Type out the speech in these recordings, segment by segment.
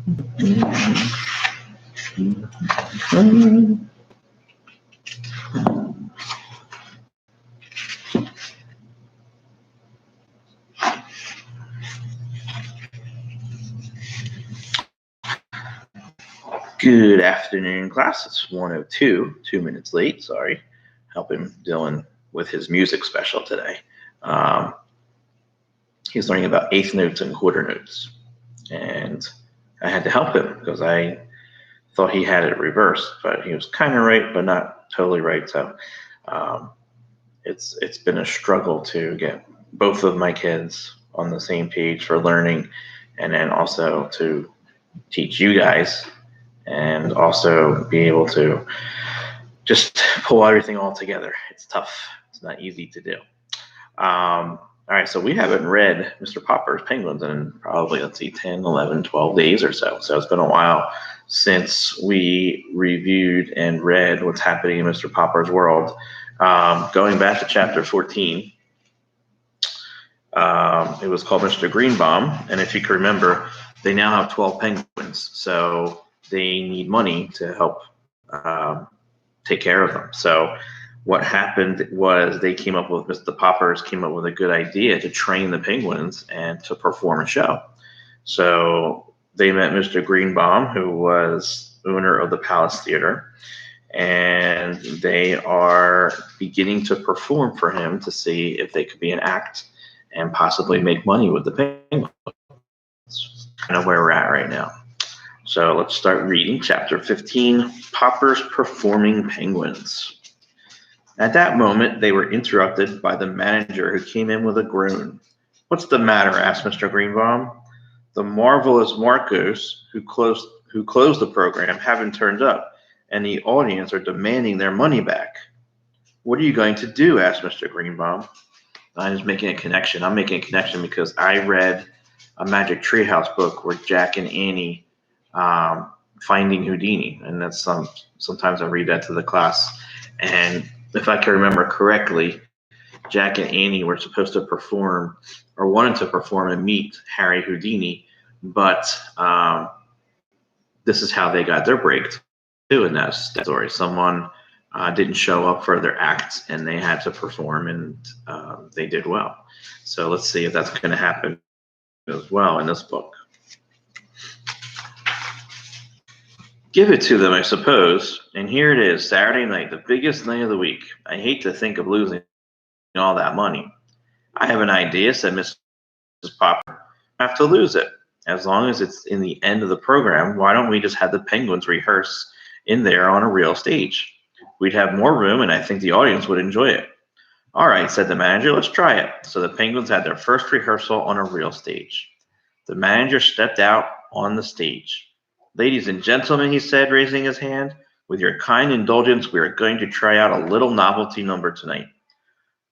Good afternoon, class. It's 1:02, 2 minutes late. Sorry. Helping Dylan with his music special today. He's learning about eighth notes and quarter notes. And I had to help him because I thought he had it reversed, but he was kind of right, but not totally right. So it's been a struggle to get both of my kids on the same page for learning, and then also to teach you guys, and also be able to just pull everything all together. It's tough. It's not easy to do. All right, so we haven't read Mr. Popper's Penguins in probably, 10, 11, 12 days or so. So it's been a while since we reviewed and read what's happening in Mr. Popper's world. Going back to chapter 14, it was called Mr. Greenbaum. And if you can remember, they now have 12 penguins. So they need money to help take care of them. So what happened was Mr. Poppers came up with a good idea to train the penguins and to perform a show. So they met Mr. Greenbaum, who was owner of the Palace Theater, and they are beginning to perform for him to see if they could be an act and possibly make money with the penguins. That's kind of where we're at right now. So let's start reading chapter 15, Popper's Performing Penguins. At that moment, they were interrupted by the manager, who came in with a groan. "What's the matter?" asked Mr. Greenbaum. "The marvelous Marcos, who closed the program, haven't turned up, and the audience are demanding their money back." "What are you going to do?" asked Mr. Greenbaum. I'm just making a connection. I'm making a connection because I read a Magic Treehouse book where Jack and Annie finding Houdini, and that's sometimes I read that to the class. And if I can remember correctly, Jack and Annie were supposed to perform, or wanted to perform and meet Harry Houdini, but this is how they got their break too in that story. Someone didn't show up for their act, and they had to perform, and they did well. So let's see if that's going to happen as well in this book. Give it to them, I suppose. And here it is, Saturday night, the biggest night of the week. I hate to think of losing all that money. "I have an idea," said Mrs. Popper. "I have to lose it. As long as it's in the end of the program, why don't we just have the penguins rehearse in there on a real stage? We'd have more room, and I think the audience would enjoy it." "All right," said the manager, "let's try it." So the penguins had their first rehearsal on a real stage. The manager stepped out on the stage. "Ladies and gentlemen," he said, raising his hand, "with your kind indulgence, we are going to try out a little novelty number tonight.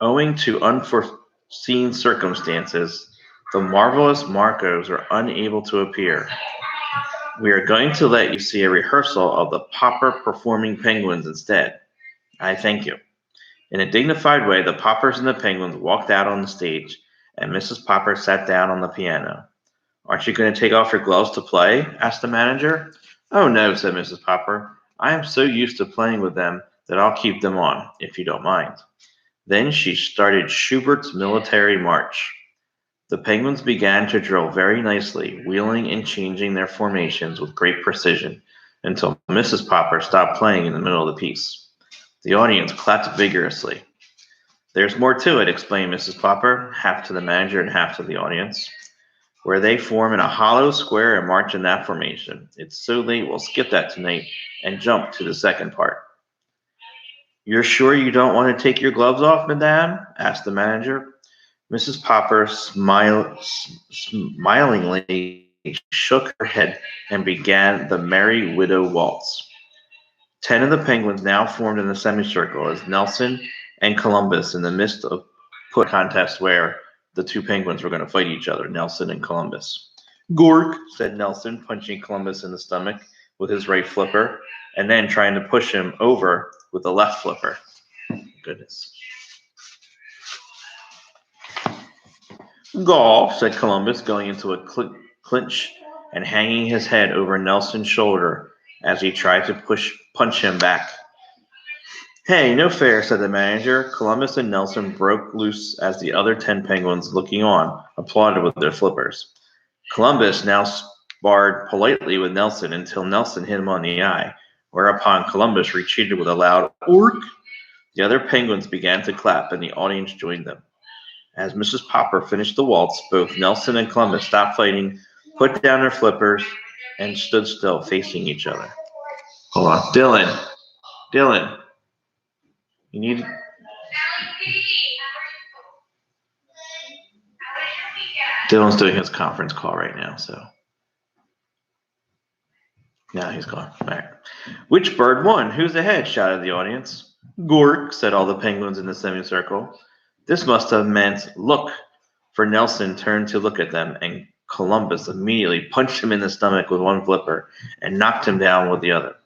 Owing to unforeseen circumstances, the marvelous Marcos are unable to appear. We are going to let you see a rehearsal of the Popper Performing Penguins instead. I thank you." In a dignified way, the Poppers and the penguins walked out on the stage, and Mrs. Popper sat down on the piano. "Aren't you going to take off your gloves to play?" asked the manager. "Oh, no," said Mrs. Popper. "I am so used to playing with them that I'll keep them on, if you don't mind." Then she started Schubert's Military March. The penguins began to drill very nicely, wheeling and changing their formations with great precision, until Mrs. Popper stopped playing in the middle of the piece. The audience clapped vigorously. "There's more to it," explained Mrs. Popper, half to the manager and half to the audience. "Where they form in a hollow square and march in that formation. It's so late, we'll skip that tonight and jump to the second part." "You're sure you don't want to take your gloves off, madame?" asked the manager. Mrs. Popper smilingly shook her head and began the Merry Widow Waltz. 10 of the penguins now formed in a semicircle as Nelson and Columbus in the midst of a contest where the two penguins were going to fight each other, Nelson and Columbus. "Gork," said Nelson, punching Columbus in the stomach with his right flipper, and then trying to push him over with the left flipper. Goodness. "Golf," said Columbus, going into a clinch and hanging his head over Nelson's shoulder as he tried to punch him back. "Hey, no fair," said the manager. Columbus and Nelson broke loose as the other 10 penguins, looking on, applauded with their flippers. Columbus now sparred politely with Nelson until Nelson hit him on the eye, whereupon Columbus retreated with a loud "ork." The other penguins began to clap, and the audience joined them. As Mrs. Popper finished the waltz, both Nelson and Columbus stopped fighting, put down their flippers, and stood still, facing each other. Hold on. Dylan, you need... Dylan's doing his conference call right now, so... Now he's gone. All right. "Which bird won? Who's ahead?" shouted the audience. "Gork," said all the penguins in the semicircle. This must have meant "look," for Nelson turned to look at them, and Columbus immediately punched him in the stomach with one flipper and knocked him down with the other.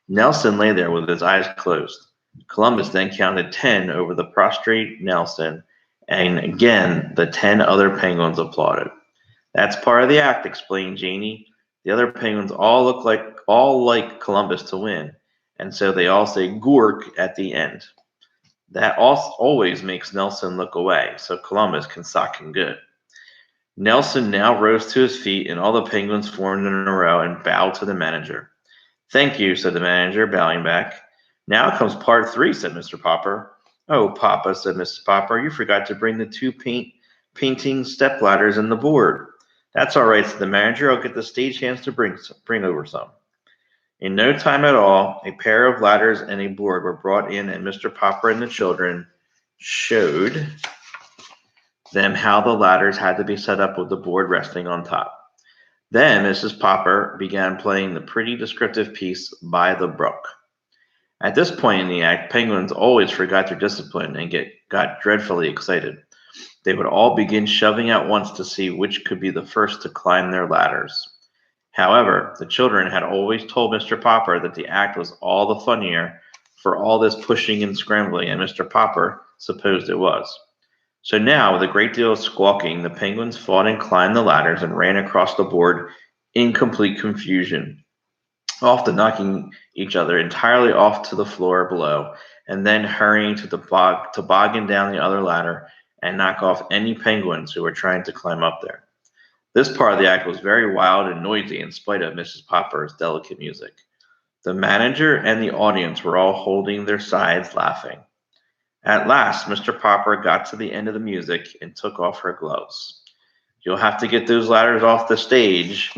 Nelson lay there with his eyes closed. Columbus then counted 10 over the prostrate Nelson, and again the 10 other penguins applauded. "That's part of the act," explained Janie. "The other penguins all like Columbus to win, and so they all say 'Gork' at the end. That always makes Nelson look away, so Columbus can sock him good." Nelson now rose to his feet, and all the penguins formed in a row and bowed to the manager. "Thank you," said the manager, bowing back. "Now comes part 3, said Mr. Popper. "Oh, Papa," said Mrs. Popper, "you forgot to bring the 2 painting step ladders and the board." "That's all right," said the manager. "I'll get the stagehands to bring over some." In no time at all, a pair of ladders and a board were brought in, and Mr. Popper and the children showed them how the ladders had to be set up with the board resting on top. Then Mrs. Popper began playing the pretty descriptive piece, "By the Brook." At this point in the act, penguins always forgot their discipline and got dreadfully excited. They would all begin shoving at once to see which could be the first to climb their ladders. However, the children had always told Mr. Popper that the act was all the funnier for all this pushing and scrambling, and Mr. Popper supposed it was. So now, with a great deal of squawking, the penguins fought and climbed the ladders and ran across the board in complete confusion, often knocking each other entirely off to the floor below, and then hurrying to toboggan down the other ladder and knock off any penguins who were trying to climb up there. This part of the act was very wild and noisy in spite of Mrs. Popper's delicate music. The manager and the audience were all holding their sides, laughing. At last, Mr. Popper got to the end of the music and took off her gloves. "You'll have to get those ladders off the stage,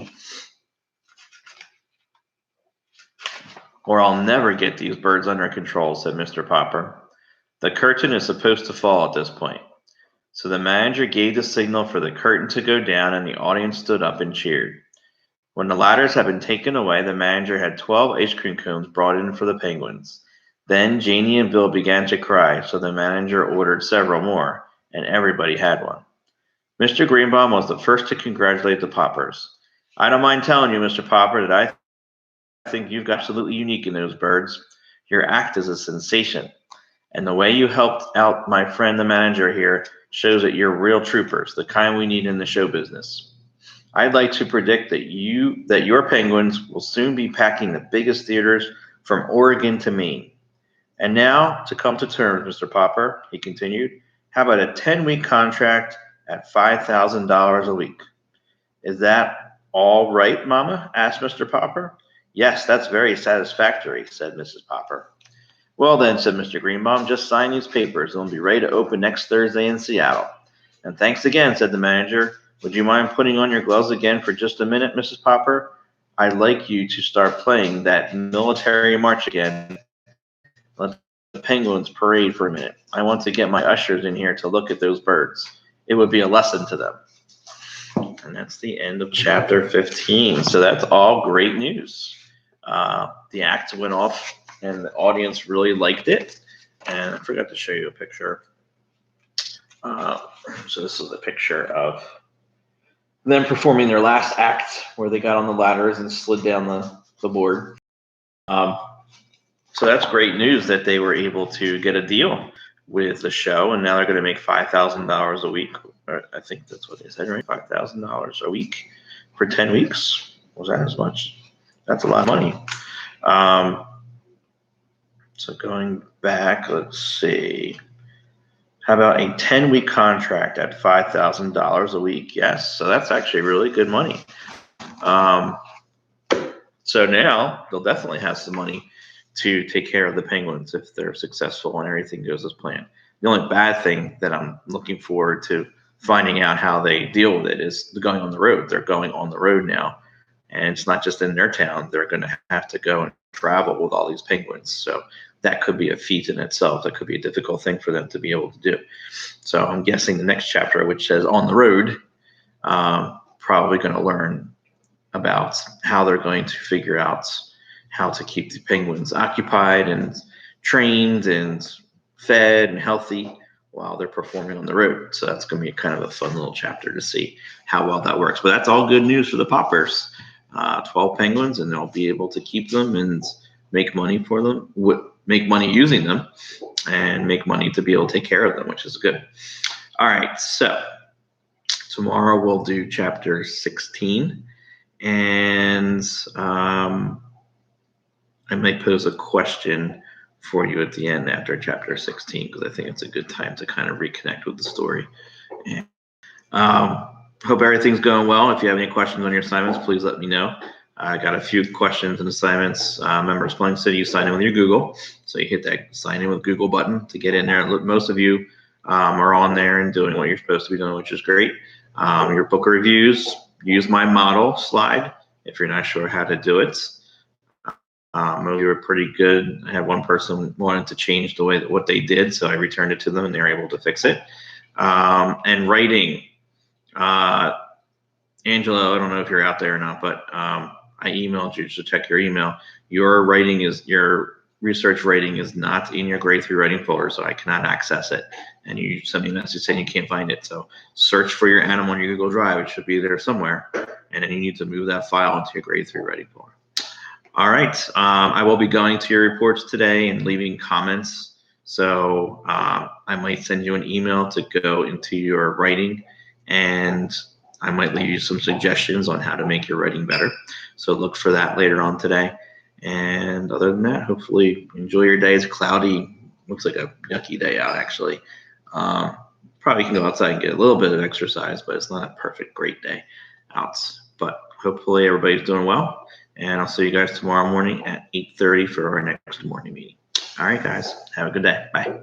or I'll never get these birds under control," said Mr. Popper. "The curtain is supposed to fall at this point." So the manager gave the signal for the curtain to go down, and the audience stood up and cheered. When the ladders had been taken away, the manager had 12 ice cream cones brought in for the penguins. Then Janie and Bill began to cry, so the manager ordered several more, and everybody had one. Mr. Greenbaum was the first to congratulate the Poppers. "I don't mind telling you, Mr. Popper, that I think you've got absolutely unique in those birds. Your act is a sensation. And the way you helped out my friend the manager here shows that you're real troopers, the kind we need in the show business. I'd like to predict that your penguins will soon be packing the biggest theaters from Oregon to Maine. And now, to come to terms, Mr. Popper," he continued, "how about a 10-week contract at $5,000 a week?" "Is that all right, Mama?" asked Mr. Popper. "Yes, that's very satisfactory," said Mrs. Popper. "Well then," said Mr. Greenbaum, "just sign these papers and we'll be ready to open next Thursday in Seattle." "And thanks again," said the manager. "Would you mind putting on your gloves again for just a minute, Mrs. Popper? I'd like you to start playing that military march again. Let the penguins parade for a minute. I want to get my ushers in here to look at those birds. It would be a lesson to them." And that's the end of chapter 15. So that's all great news. The act went off and the audience really liked it. And I forgot to show you a picture. So this is a picture of them performing their last act where they got on the ladders and slid down the board. So that's great news that they were able to get a deal with the show, and now they're going to make $5,000 a week. I think that's what they said, right? $5,000 a week for 10 weeks. Was that as much? That's a lot of money. So going back, let's see. How about a 10-week contract at $5,000 a week? Yes, so that's actually really good money. So now they'll definitely have some money to take care of the Penguins if they're successful and everything goes as planned. The only bad thing that I'm looking forward to finding out how they deal with it is going on the road. They're going on the road now, and it's not just in their town. They're going to have to go and travel with all these Penguins. So that could be a feat in itself. That could be a difficult thing for them to be able to do. So I'm guessing the next chapter, which says on the road, probably going to learn about how they're going to figure out how to keep the Penguins occupied and trained and fed and healthy while they're performing on the road. So that's going to be kind of a fun little chapter to see how well that works. But that's all good news for the Poppers. 12 Penguins, and they'll be able to keep them and make money for them, make money using them, and make money to be able to take care of them, which is good. All right, so tomorrow we'll do chapter 16. And I might pose a question for you at the end after chapter 16 because I think it's a good time to kind of reconnect with the story. And, hope everything's going well. If you have any questions on your assignments, please let me know. I got a few questions and assignments. Remember, Spelling City, you sign in with your Google. So you hit that sign in with Google button to get in there. Most of you are on there and doing what you're supposed to be doing, which is great. Your book reviews, use my model slide if you're not sure how to do it. Most of you were pretty good. I had one person wanted to change the way that what they did, so I returned it to them and they were able to fix it. And writing, Angela, I don't know if you're out there or not, but I emailed you to check your email. Your research writing is not in your grade 3 writing folder, so I cannot access it. And you sent me a message saying you can't find it. So search for your animal in your Google Drive. It should be there somewhere. And then you need to move that file into your grade 3 writing folder. All right. I will be going to your reports today and leaving comments. So I might send you an email to go into your writing, and I might leave you some suggestions on how to make your writing better. So look for that later on today. And other than that, hopefully enjoy your day. It's cloudy. Looks like a yucky day out, actually. Probably can go outside and get a little bit of exercise, but it's not a perfect, great day out. But hopefully everybody's doing well. And I'll see you guys tomorrow morning at 8:30 for our next morning meeting. All right, guys. Have a good day. Bye.